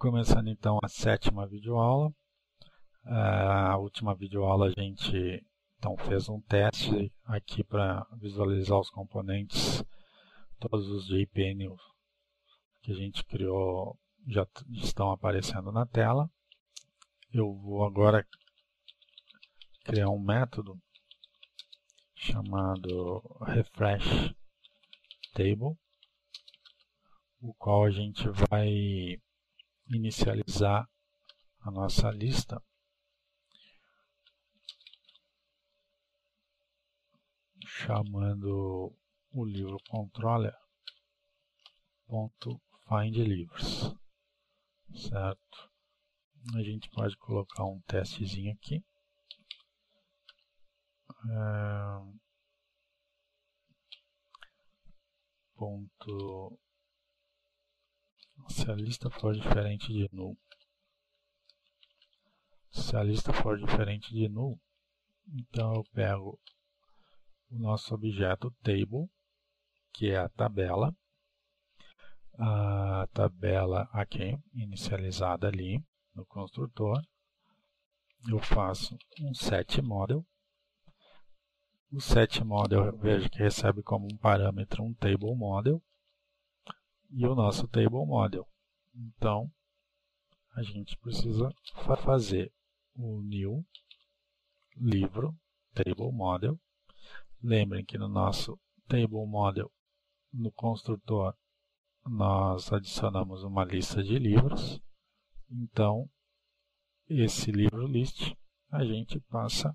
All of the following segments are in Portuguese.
Começando então a 7ª videoaula. A última videoaula a gente então fez um teste aqui para visualizar os componentes, todos os JPN que a gente criou já estão aparecendo na tela. Eu vou agora criar um método chamado refresh table, o qual a gente vai inicializar a nossa lista chamando o livro controller.findLivros, certo? A gente pode colocar um testezinho aqui. Se a lista for diferente de null. Se a lista for diferente de null, então eu pego o nosso objeto table, que é a tabela aqui, inicializada ali no construtor. Eu faço um setModel. O setModel eu vejo que recebe como um parâmetro um TableModel e o nosso TableModel. Então, a gente precisa fazer o new livro TableModel. Lembrem que no nosso TableModel, no construtor, nós adicionamos uma lista de livros. Então, esse livro list a gente passa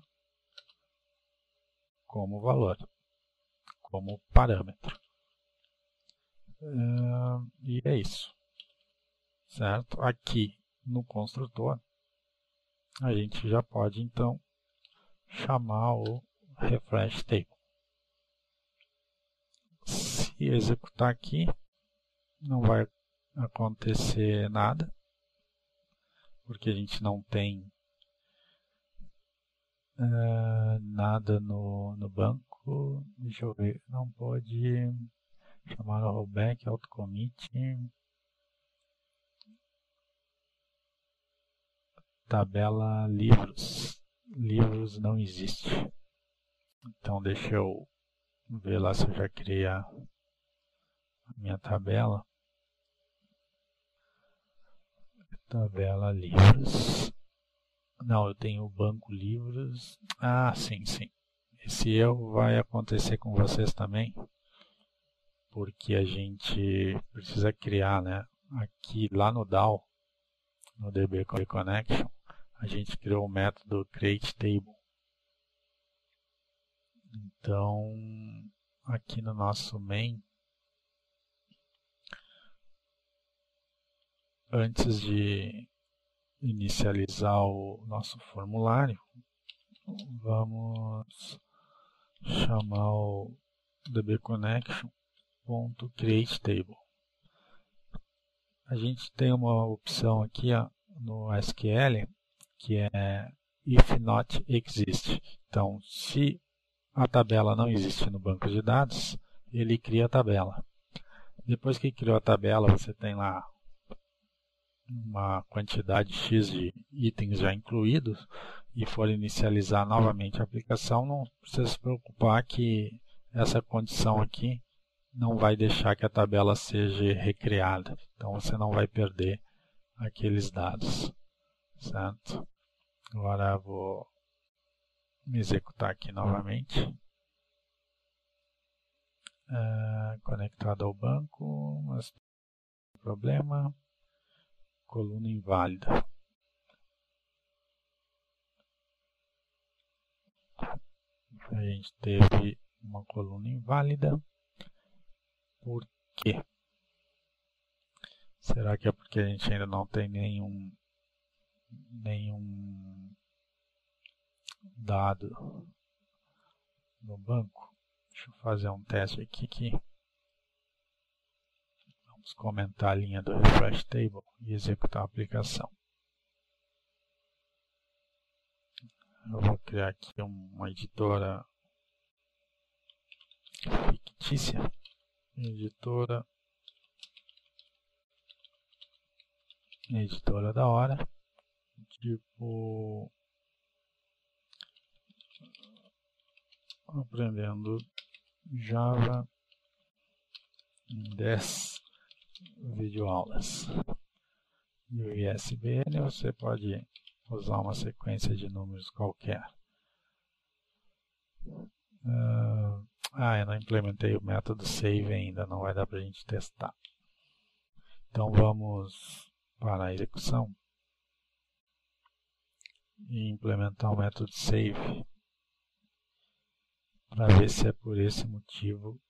como valor, como parâmetro. E é isso, certo? Aqui no construtor, a gente já pode então chamar o refresh table. Se executar aqui, não vai acontecer nada, porque a gente não tem nada no banco. Deixa eu ver, não pode chamar o rollback, autocommit, tabela livros. Livros não existe. Então deixa eu ver lá se eu já criei a minha tabela. Tabela livros. Não, eu tenho o banco livros. Ah, sim. Esse erro vai acontecer com vocês também, porque a gente precisa criar, né? Aqui lá no DAO, no DB Connection, a gente criou o método createTable. Então, aqui no nosso main, antes de inicializar o nosso formulário, vamos chamar o dbconnection.createTable. A gente tem uma opção aqui no SQL que é if not exist. Então, se a tabela não existe no banco de dados, ele cria a tabela. Depois que criou a tabela, você tem lá uma quantidade X de itens já incluídos e for inicializar novamente a aplicação, não precisa se preocupar que essa condição aqui não vai deixar que a tabela seja recriada. Então você não vai perder aqueles dados, certo? Agora eu vou me executar aqui novamente. Conectado ao banco, mas tem problema. Coluna inválida. A gente teve uma coluna inválida. Por quê? Será que é porque a gente ainda não tem nenhum dado no banco? Deixa eu fazer um teste aqui. Vamos comentar a linha do refresh table e executar a aplicação. Eu vou criar aqui uma editora fictícia. Editora editora da hora, tipo aprendendo Java em 10 videoaulas. E o ISBN você pode usar uma sequência de números qualquer. Eu não implementei o método save ainda, não vai dar para a gente testar. Então vamos para a execução e implementar o método save para ver se é por esse motivo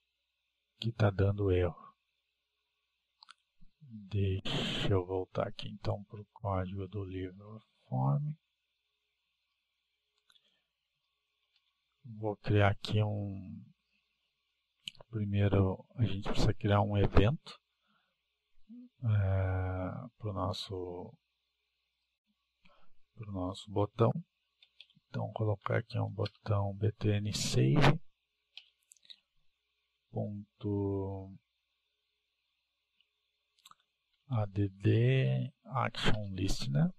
que está dando erro. Deixa eu voltar aqui então para o código do livro form. Vou criar aqui primeiro a gente precisa criar um evento para o nosso botão. Então colocar aqui um botão btn save .add action listener,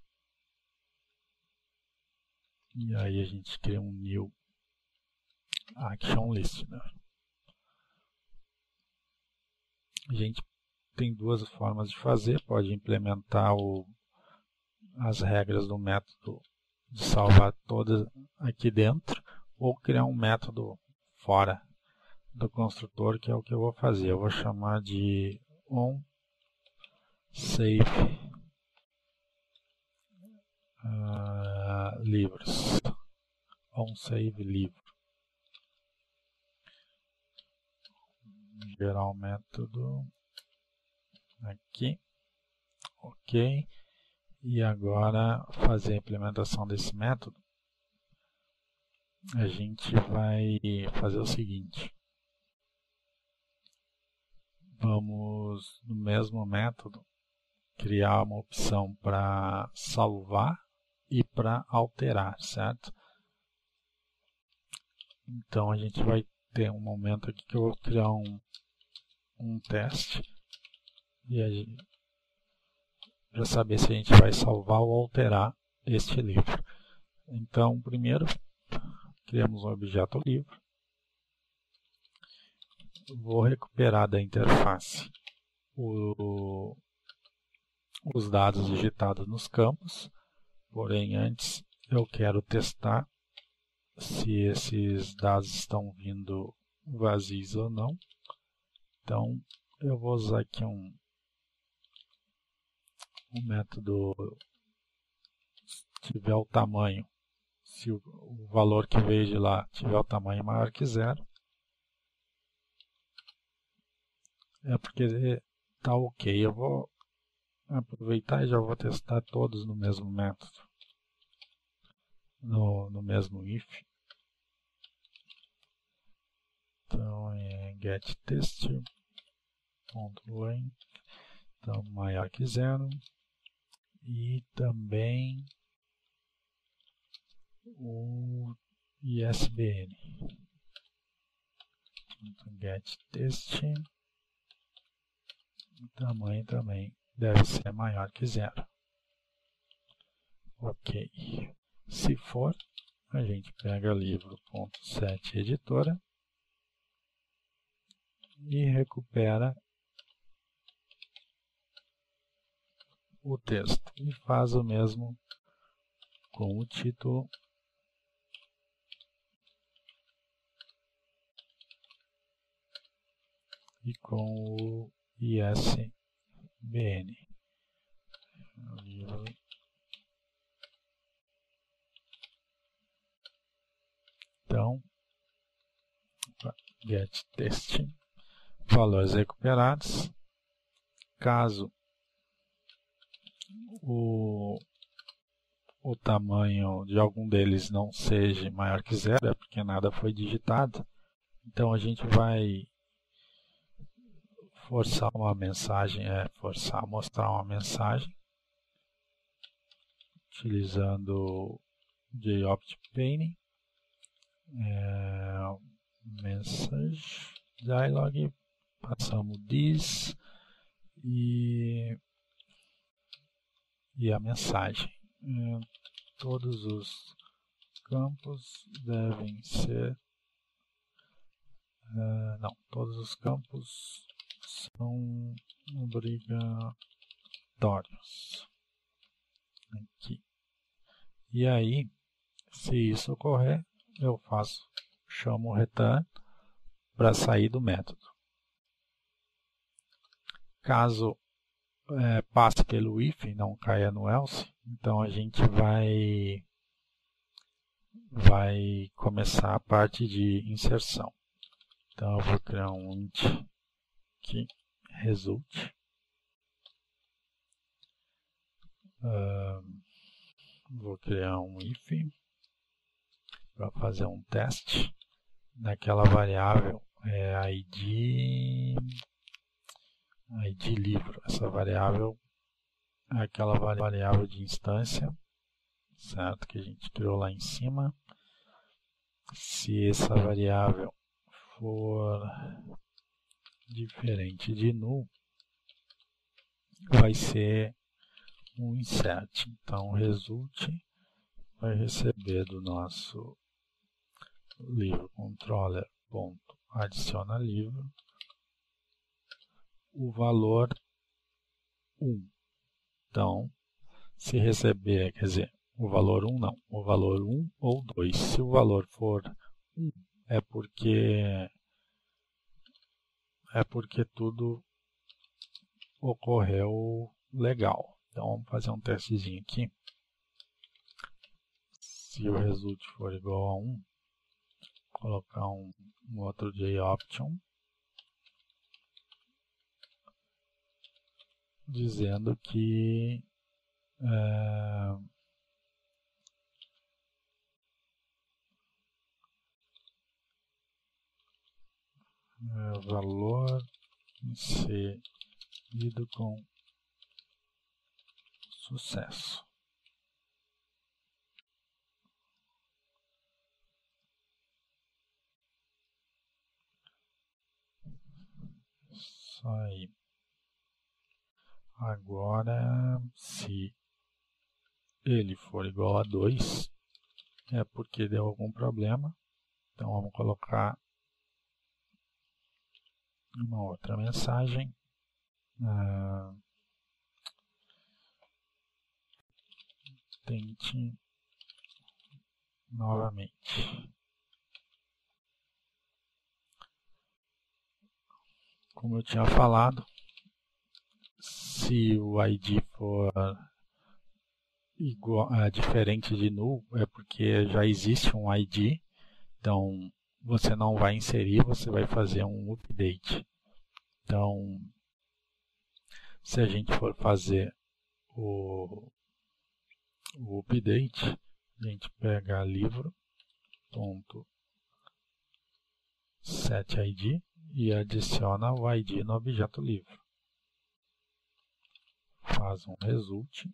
e aí a gente cria um new action listener. A gente tem duas formas de fazer, pode implementar as regras do método de salvar todas aqui dentro, ou criar um método fora do construtor, que é o que eu vou fazer. Eu vou chamar de onSave livros, onSave livro. Gerar o método aqui, ok. E agora fazer a implementação desse método, a gente vai fazer o seguinte. Vamos no mesmo método criar uma opção para salvar e para alterar, certo? Então a gente vai ter um momento aqui que eu vou criar um teste e para saber se a gente vai salvar ou alterar este livro. Então, primeiro, criamos um objeto livro. Vou recuperar da interface os dados digitados nos campos, porém antes eu quero testar se esses dados estão vindo vazios ou não. Então, eu vou usar aqui um método, se tiver o tamanho, se o valor que veio de lá tiver o tamanho maior que 0, é porque está ok. Eu vou aproveitar e já vou testar todos no mesmo método, no mesmo if. Então é getTest.length, então maior que 0, e também o ISBN. Então, getTest, o tamanho também deve ser maior que 0. Ok. Se for, a gente pega livro.setEditora e recupera o texto e faz o mesmo com o título e com o ISBN. Então, getTest, valores recuperados. Caso o tamanho de algum deles não seja maior que 0, é porque nada foi digitado. Então a gente vai forçar uma mensagem, mostrar uma mensagem utilizando JOptPainting, message dialog, passamos this e e a mensagem. Todos os campos devem ser... não, todos os campos são obrigatórios. Aqui. E aí, se isso ocorrer, eu chamo o return para sair do método. Caso passe pelo if e não caia no else, então a gente vai começar a parte de inserção. Então eu vou criar um int que resulte. Vou criar um if para fazer um teste naquela variável id livro. Essa variável é aquela variável de instância, certo? Que a gente criou lá em cima. Se essa variável for diferente de null, vai ser um insert. Então, result vai receber do nosso livro controller.adiciona livro o valor 1. Então, se receber, quer dizer, o valor 1 não, o valor 1 ou 2. Se o valor for 1, é porque tudo ocorreu legal. Então, vamos fazer um testezinho aqui. Se o result for igual a 1, colocar um outro JOption dizendo que valor inserido com sucesso. Isso aí. Agora, se ele for igual a 2, é porque deu algum problema. Então, vamos colocar uma outra mensagem. Tente novamente. Como eu tinha falado, se o ID for diferente de null, é porque já existe um ID, então você não vai inserir, você vai fazer um update. Então, se a gente for fazer o update, a gente pega livro.setID e adiciona o ID no objeto livro. Faz um result,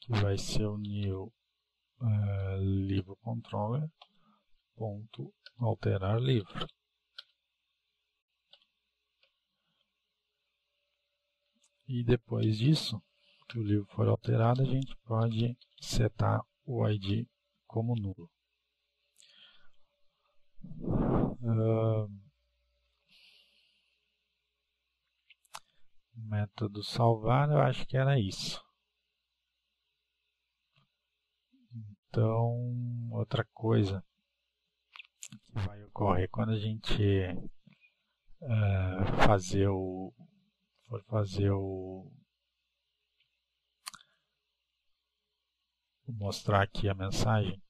que vai ser o new livro controller ponto alterar livro. E depois disso, que o livro for alterado, a gente pode setar o ID como nulo. Método salvar, eu acho que era isso. Então, outra coisa que vai ocorrer quando a gente for mostrar aqui a mensagem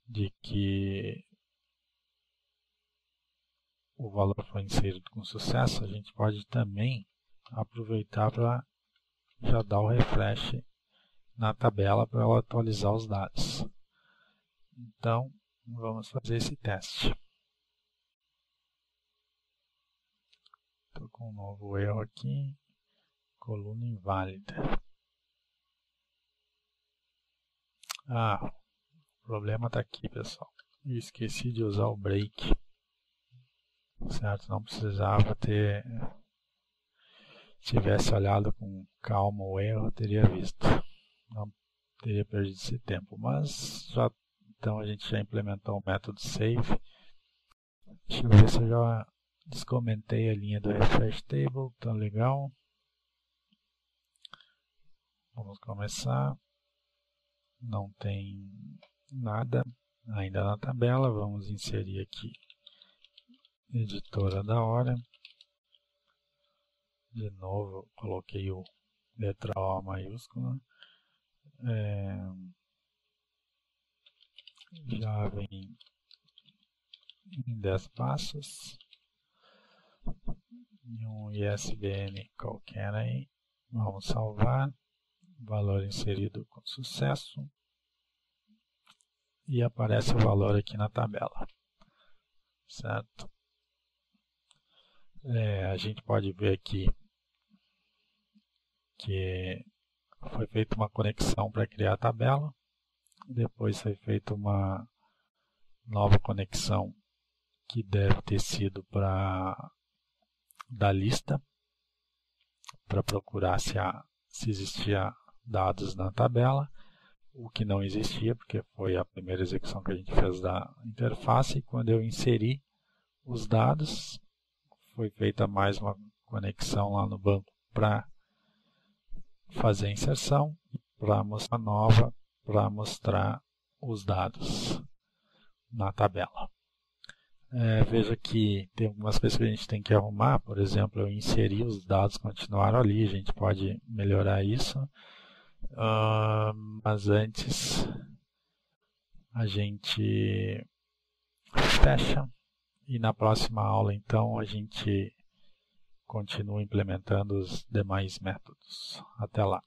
de que o valor foi inserido com sucesso, a gente pode também aproveitar para já dar o refresh na tabela para ela atualizar os dados. Então, vamos fazer esse teste. Estou com um novo erro aqui, coluna inválida. O problema está aqui, pessoal. Eu esqueci de usar o break. Certo? Não precisava ter tivesse olhado com calma o erro, eu teria visto. Não teria perdido esse tempo, mas então a gente já implementou o método save. Deixa eu ver se eu já descomentei a linha do refresh table, tá legal. Vamos começar. Não tem nada ainda na tabela. Vamos inserir aqui editora da hora. De novo, coloquei o letra O maiúscula. Já vem em 10 passos. E um ISBN qualquer aí. Vamos salvar. Valor inserido com sucesso. E aparece o valor aqui na tabela. Certo? A gente pode ver aqui que foi feita uma conexão para criar a tabela. Depois foi feita uma nova conexão que deve ter sido da lista, para procurar se existia dados na tabela, o que não existia, porque foi a primeira execução que a gente fez da interface. E quando eu inseri os dados, foi feita mais uma conexão lá no banco para fazer a inserção, e para mostrar nova, para mostrar os dados na tabela. Veja que tem algumas coisas que a gente tem que arrumar. Por exemplo, eu inseri os dados, continuaram ali, a gente pode melhorar isso. Mas antes a gente fecha e na próxima aula então a gente continua implementando os demais métodos. Até lá!